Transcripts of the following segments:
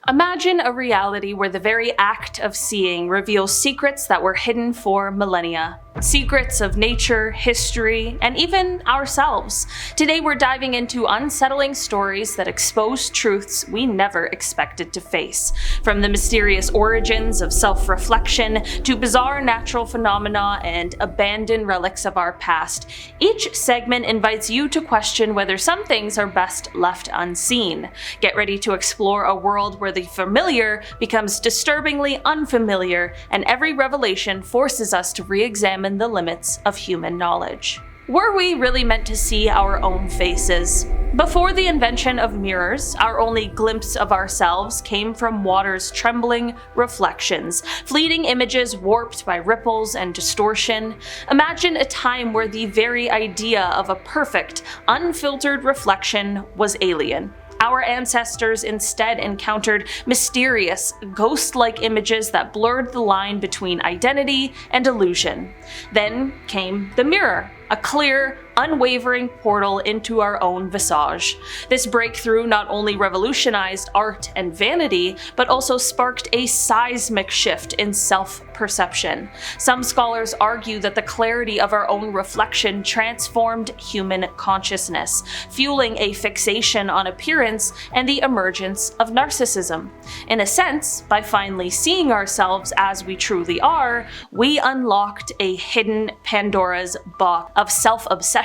Imagine a reality where the very act of seeing reveals secrets that were hidden for millennia. Secrets of nature, history, and even ourselves. Today we're diving into unsettling stories that expose truths we never expected to face. From the mysterious origins of self-reflection to bizarre natural phenomena and abandoned relics of our past, each segment invites you to question whether some things are best left unseen. Get ready to explore a world where the familiar becomes disturbingly unfamiliar, and every revelation forces us to re-examine the limits of human knowledge. Were we really meant to see our own faces? Before the invention of mirrors, our only glimpse of ourselves came from water's trembling reflections, fleeting images warped by ripples and distortion. Imagine a time where the very idea of a perfect, unfiltered reflection was alien. Our ancestors instead encountered mysterious, ghost-like images that blurred the line between identity and illusion. Then came the mirror, a clear, unwavering portal into our own visage. This breakthrough not only revolutionized art and vanity, but also sparked a seismic shift in self-perception. Some scholars argue that the clarity of our own reflection transformed human consciousness, fueling a fixation on appearance and the emergence of narcissism. In a sense, by finally seeing ourselves as we truly are, we unlocked a hidden Pandora's box of self-obsession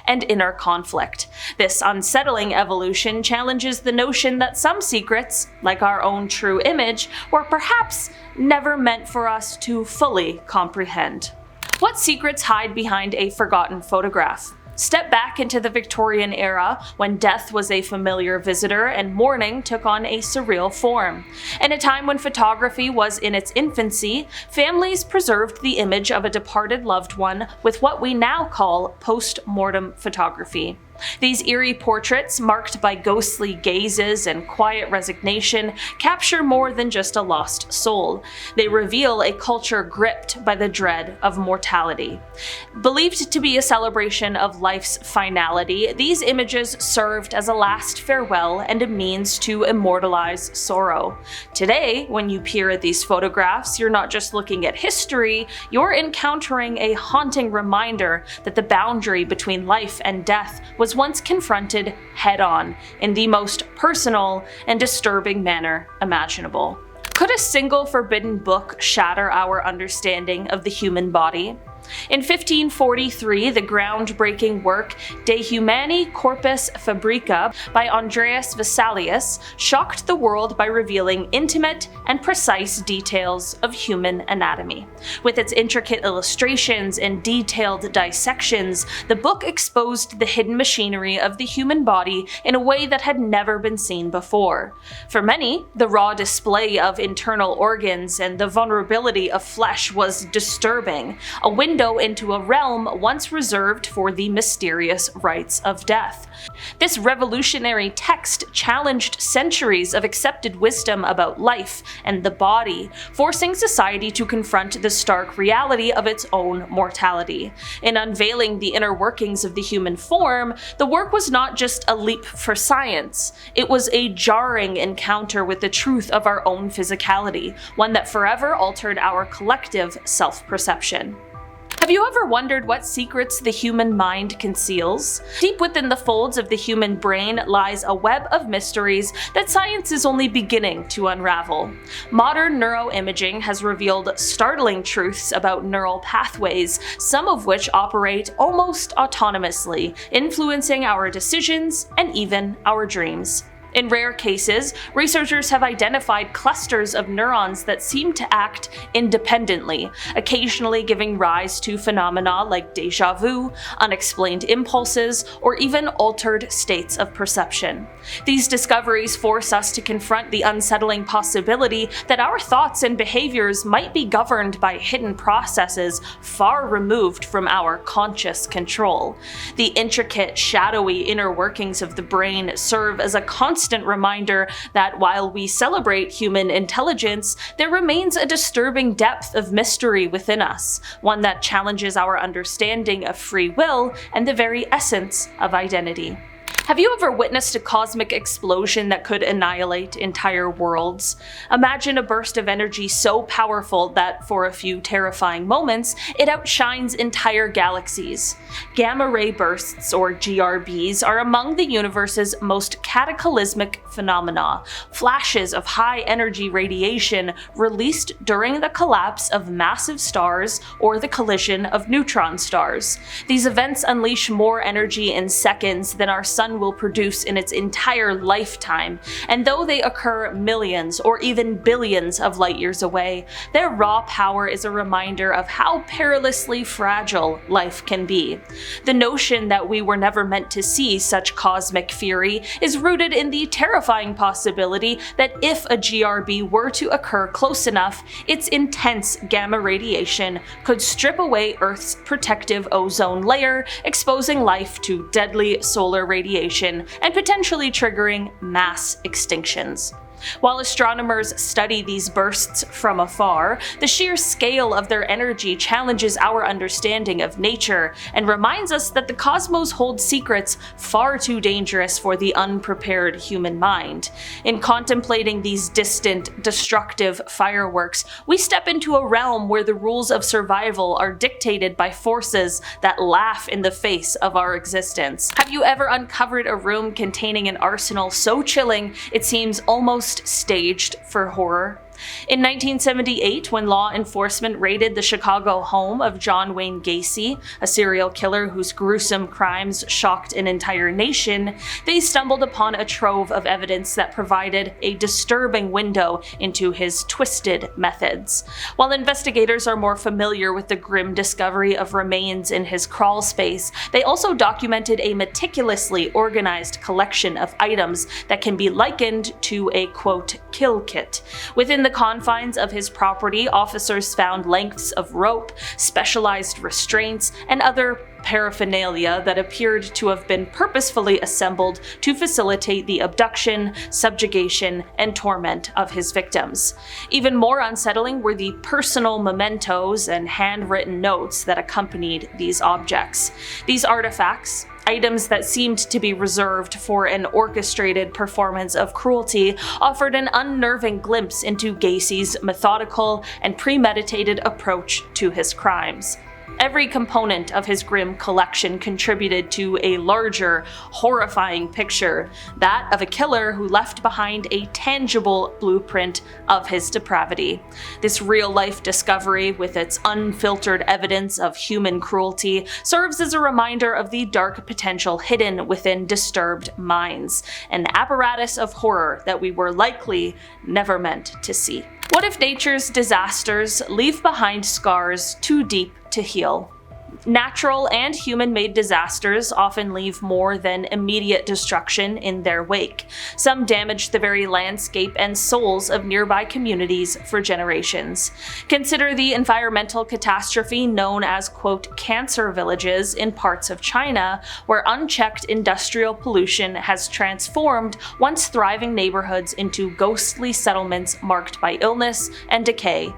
and inner conflict. This unsettling evolution challenges the notion that some secrets, like our own true image, were perhaps never meant for us to fully comprehend. What secrets hide behind a forgotten photograph? Step back into the Victorian era, when death was a familiar visitor and mourning took on a surreal form. In a time when photography was in its infancy, families preserved the image of a departed loved one with what we now call post-mortem photography. These eerie portraits, marked by ghostly gazes and quiet resignation, capture more than just a lost soul. They reveal a culture gripped by the dread of mortality. Believed to be a celebration of life's finality, these images served as a last farewell and a means to immortalize sorrow. Today, when you peer at these photographs, you're not just looking at history, you're encountering a haunting reminder that the boundary between life and death was once confronted head-on in the most personal and disturbing manner imaginable. Could a single forbidden book shatter our understanding of the human body? In 1543, the groundbreaking work De Humani Corpus Fabrica by Andreas Vesalius shocked the world by revealing intimate and precise details of human anatomy. With its intricate illustrations and detailed dissections, the book exposed the hidden machinery of the human body in a way that had never been seen before. For many, the raw display of internal organs and the vulnerability of flesh was disturbing, a window into a realm once reserved for the mysterious rites of death. This revolutionary text challenged centuries of accepted wisdom about life and the body, forcing society to confront the stark reality of its own mortality. In unveiling the inner workings of the human form, the work was not just a leap for science, it was a jarring encounter with the truth of our own physicality, one that forever altered our collective self-perception. Have you ever wondered what secrets the human mind conceals? Deep within the folds of the human brain lies a web of mysteries that science is only beginning to unravel. Modern neuroimaging has revealed startling truths about neural pathways, some of which operate almost autonomously, influencing our decisions and even our dreams. In rare cases, researchers have identified clusters of neurons that seem to act independently, occasionally giving rise to phenomena like déjà vu, unexplained impulses, or even altered states of perception. These discoveries force us to confront the unsettling possibility that our thoughts and behaviors might be governed by hidden processes far removed from our conscious control. The intricate, shadowy inner workings of the brain serve as a constant reminder that while we celebrate human intelligence, there remains a disturbing depth of mystery within us, one that challenges our understanding of free will and the very essence of identity. Have you ever witnessed a cosmic explosion that could annihilate entire worlds? Imagine a burst of energy so powerful that, for a few terrifying moments, it outshines entire galaxies. Gamma ray bursts, or GRBs, are among the universe's most cataclysmic phenomena, flashes of high-energy radiation released during the collapse of massive stars or the collision of neutron stars. These events unleash more energy in seconds than our sun will produce in its entire lifetime, and though they occur millions or even billions of light years away, their raw power is a reminder of how perilously fragile life can be. The notion that we were never meant to see such cosmic fury is rooted in the terrifying possibility that if a GRB were to occur close enough, its intense gamma radiation could strip away Earth's protective ozone layer, exposing life to deadly solar radiation and potentially triggering mass extinctions. While astronomers study these bursts from afar, the sheer scale of their energy challenges our understanding of nature and reminds us that the cosmos holds secrets far too dangerous for the unprepared human mind. In contemplating these distant, destructive fireworks, we step into a realm where the rules of survival are dictated by forces that laugh in the face of our existence. Have you ever uncovered a room containing an arsenal so chilling it seems almost staged for horror? In 1978, when law enforcement raided the Chicago home of John Wayne Gacy, a serial killer whose gruesome crimes shocked an entire nation, they stumbled upon a trove of evidence that provided a disturbing window into his twisted methods. While investigators are more familiar with the grim discovery of remains in his crawl space, they also documented a meticulously organized collection of items that can be likened to a, quote, kill kit. Within the confines of his property, officers found lengths of rope, specialized restraints, and other paraphernalia that appeared to have been purposefully assembled to facilitate the abduction, subjugation, and torment of his victims. Even more unsettling were the personal mementos and handwritten notes that accompanied these objects. These artifacts, items that seemed to be reserved for an orchestrated performance of cruelty, offered an unnerving glimpse into Gacy's methodical and premeditated approach to his crimes. Every component of his grim collection contributed to a larger, horrifying picture, that of a killer who left behind a tangible blueprint of his depravity. This real-life discovery, with its unfiltered evidence of human cruelty, serves as a reminder of the dark potential hidden within disturbed minds, an apparatus of horror that we were likely never meant to see. What if nature's disasters leave behind scars too deep to heal? Natural and human-made disasters often leave more than immediate destruction in their wake. Some damage the very landscape and souls of nearby communities for generations. Consider the environmental catastrophe known as, quote, cancer villages in parts of China, where unchecked industrial pollution has transformed once thriving neighborhoods into ghostly settlements marked by illness and decay.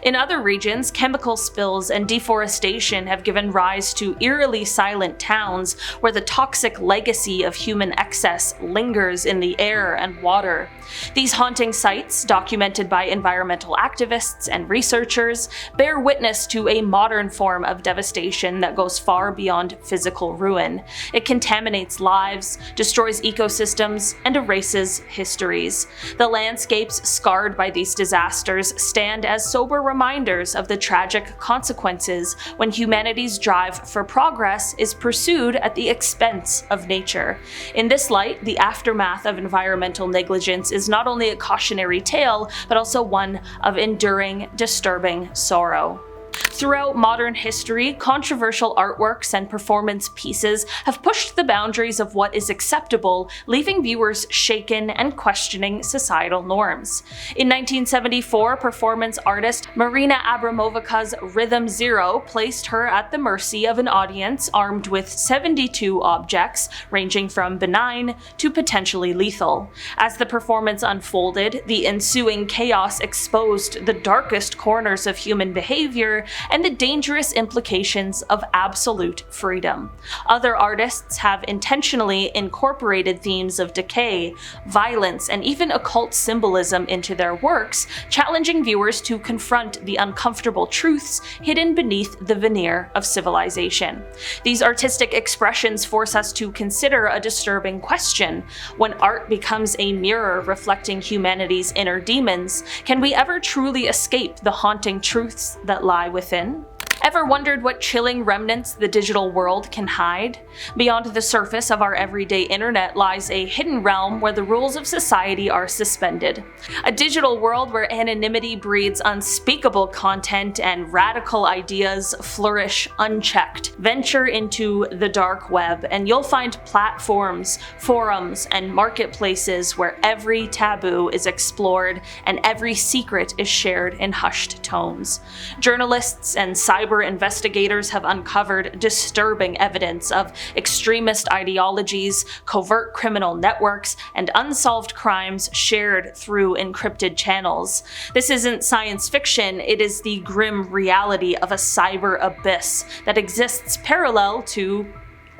In other regions, chemical spills and deforestation have given rise to eerily silent towns where the toxic legacy of human excess lingers in the air and water. These haunting sites, documented by environmental activists and researchers, bear witness to a modern form of devastation that goes far beyond physical ruin. It contaminates lives, destroys ecosystems, and erases histories. The landscapes scarred by these disasters stand as sober reminders of the tragic consequences when humanity's drive for progress is pursued at the expense of nature. In this light, the aftermath of environmental negligence is not only a cautionary tale, but also one of enduring, disturbing sorrow. Throughout modern history, controversial artworks and performance pieces have pushed the boundaries of what is acceptable, leaving viewers shaken and questioning societal norms. In 1974, performance artist Marina Abramovica's Rhythm Zero placed her at the mercy of an audience armed with 72 objects, ranging from benign to potentially lethal. As the performance unfolded, the ensuing chaos exposed the darkest corners of human behavior and the dangerous implications of absolute freedom. Other artists have intentionally incorporated themes of decay, violence, and even occult symbolism into their works, challenging viewers to confront the uncomfortable truths hidden beneath the veneer of civilization. These artistic expressions force us to consider a disturbing question. When art becomes a mirror reflecting humanity's inner demons, can we ever truly escape the haunting truths that lie within? Ever wondered what chilling remnants the digital world can hide? Beyond the surface of our everyday internet lies a hidden realm where the rules of society are suspended. A digital world where anonymity breeds unspeakable content and radical ideas flourish unchecked. Venture into the dark web and you'll find platforms, forums, and marketplaces where every taboo is explored and every secret is shared in hushed tones. Journalists and cyber investigators have uncovered disturbing evidence of extremist ideologies, covert criminal networks, and unsolved crimes shared through encrypted channels. This isn't science fiction, it is the grim reality of a cyber abyss that exists parallel to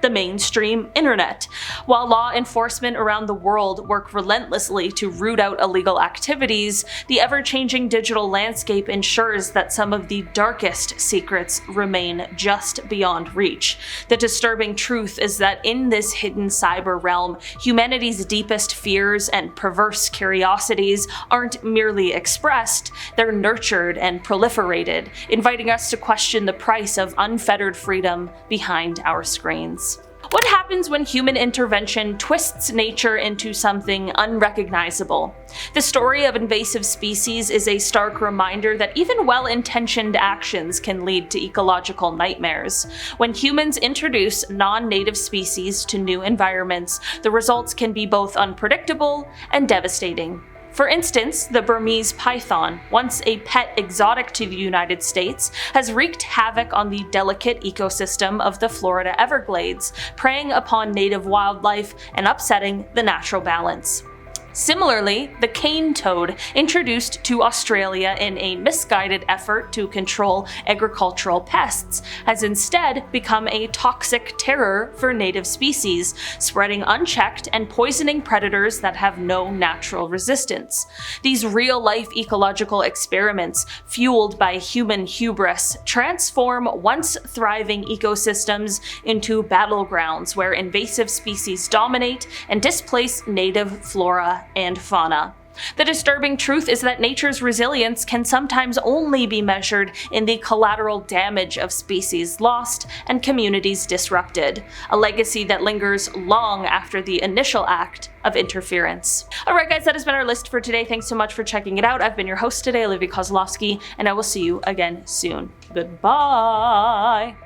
the mainstream internet. While law enforcement around the world work relentlessly to root out illegal activities, the ever-changing digital landscape ensures that some of the darkest secrets remain just beyond reach. The disturbing truth is that in this hidden cyber realm, humanity's deepest fears and perverse curiosities aren't merely expressed, they're nurtured and proliferated, inviting us to question the price of unfettered freedom behind our screens. What happens when human intervention twists nature into something unrecognizable? The story of invasive species is a stark reminder that even well-intentioned actions can lead to ecological nightmares. When humans introduce non-native species to new environments, the results can be both unpredictable and devastating. For instance, the Burmese python, once a pet exotic to the United States, has wreaked havoc on the delicate ecosystem of the Florida Everglades, preying upon native wildlife and upsetting the natural balance. Similarly, the cane toad, introduced to Australia in a misguided effort to control agricultural pests, has instead become a toxic terror for native species, spreading unchecked and poisoning predators that have no natural resistance. These real-life ecological experiments, fueled by human hubris, transform once thriving ecosystems into battlegrounds where invasive species dominate and displace native flora and fauna. The disturbing truth is that nature's resilience can sometimes only be measured in the collateral damage of species lost and communities disrupted, a legacy that lingers long after the initial act of interference. Alright guys, that has been our list for today. Thanks so much for checking it out. I've been your host today, Olivia Kozlowski, and I will see you again soon. Goodbye!